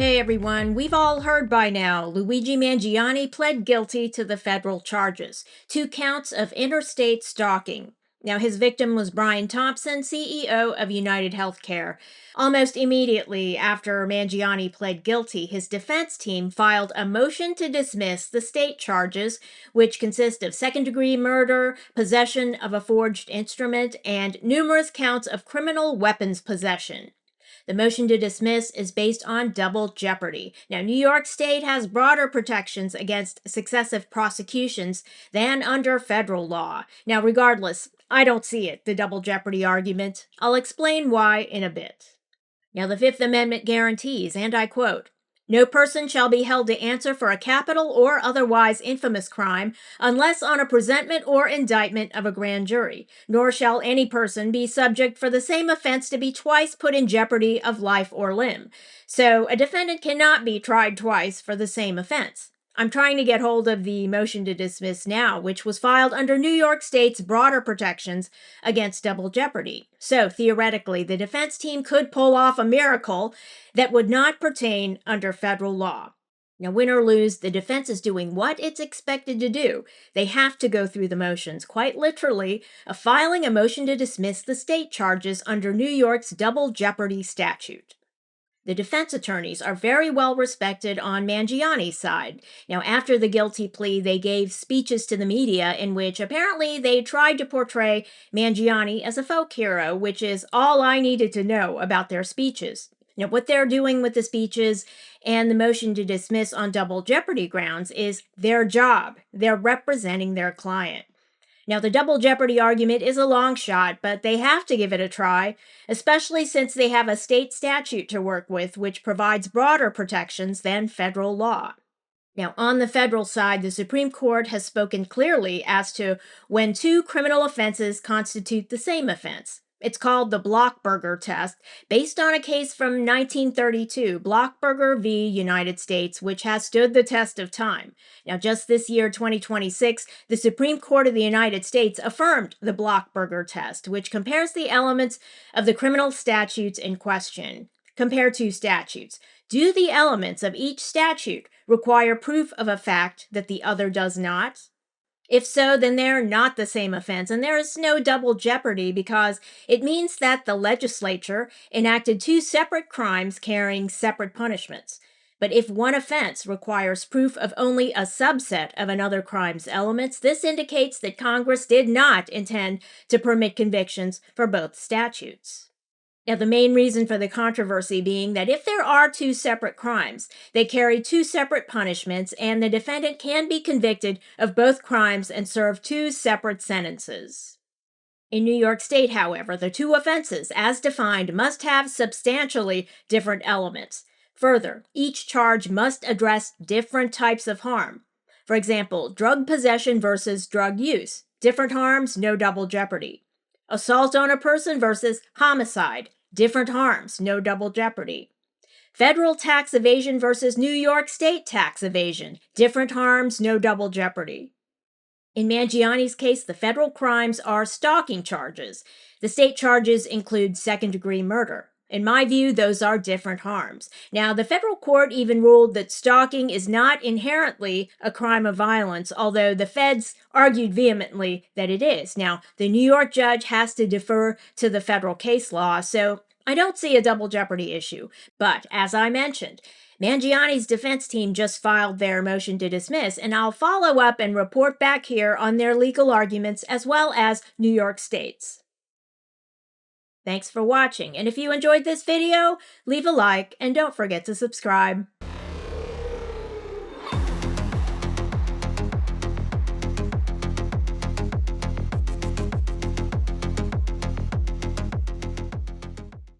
Okay, everyone, we've all heard by now Luigi Mangione pled guilty to the federal charges, 2 counts of interstate stalking. Now, his victim was Brian Thompson, CEO of United Healthcare. Almost immediately after Mangione pled guilty, his defense team filed a motion to dismiss the state charges, which consist of second-degree murder, possession of a forged instrument, and numerous counts of criminal weapons possession. The motion to dismiss is based on double jeopardy. Now, New York State has broader protections against successive prosecutions than under federal law. Now, regardless, I don't see it, the double jeopardy argument. I'll explain why in a bit. Now, the Fifth Amendment guarantees, and I quote, "No person shall be held to answer for a capital or otherwise infamous crime unless on a presentment or indictment of a grand jury, nor shall any person be subject for the same offense to be twice put in jeopardy of life or limb." So a defendant cannot be tried twice for the same offense. I'm trying to get hold of the motion to dismiss now, which was filed under New York State's broader protections against double jeopardy. So theoretically, the defense team could pull off a miracle that would not pertain under federal law. Now, win or lose, the defense is doing what it's expected to do. They have to go through the motions, quite literally, of filing a motion to dismiss the state charges under New York's double jeopardy statute. The defense attorneys are very well respected on Mangione's side. Now, after the guilty plea, they gave speeches to the media in which apparently they tried to portray Mangione as a folk hero, which is all I needed to know about their speeches. Now, what they're doing with the speeches and the motion to dismiss on double jeopardy grounds is their job. They're representing their client. Now, the double jeopardy argument is a long shot, but they have to give it a try, especially since they have a state statute to work with which provides broader protections than federal law. Now, on the federal side, the Supreme Court has spoken clearly as to when 2 criminal offenses constitute the same offense. It's called the Blockberger test, based on a case from 1932, Blockberger v. United States, which has stood the test of time. Now, just this year, 2026, the Supreme Court of the United States affirmed the Blockberger test, which compares the elements of the criminal statutes in question. Compare 2 statutes. Do the elements of each statute require proof of a fact that the other does not? If so, then they're not the same offense, and there is no double jeopardy because it means that the legislature enacted 2 separate crimes carrying separate punishments. But if one offense requires proof of only a subset of another crime's elements, this indicates that Congress did not intend to permit convictions for both statutes. Now, the main reason for the controversy being that if there are 2 separate crimes, they carry 2 separate punishments, and the defendant can be convicted of both crimes and serve 2 separate sentences. In New York State, however, the 2 offenses, as defined, must have substantially different elements. Further, each charge must address different types of harm. For example, drug possession versus drug use. Different harms, no double jeopardy. Assault on a person versus homicide. Different harms, no double jeopardy. Federal tax evasion versus New York State tax evasion. Different harms, no double jeopardy. In Mangione's case, the federal crimes are stalking charges. The state charges include second-degree murder. In my view, those are different harms. Now, the federal court even ruled that stalking is not inherently a crime of violence, although the feds argued vehemently that it is. Now, the New York judge has to defer to the federal case law, so I don't see a double jeopardy issue. But, as I mentioned, Mangione's defense team just filed their motion to dismiss, and I'll follow up and report back here on their legal arguments as well as New York State's. Thanks for watching, and if you enjoyed this video, leave a like and don't forget to subscribe.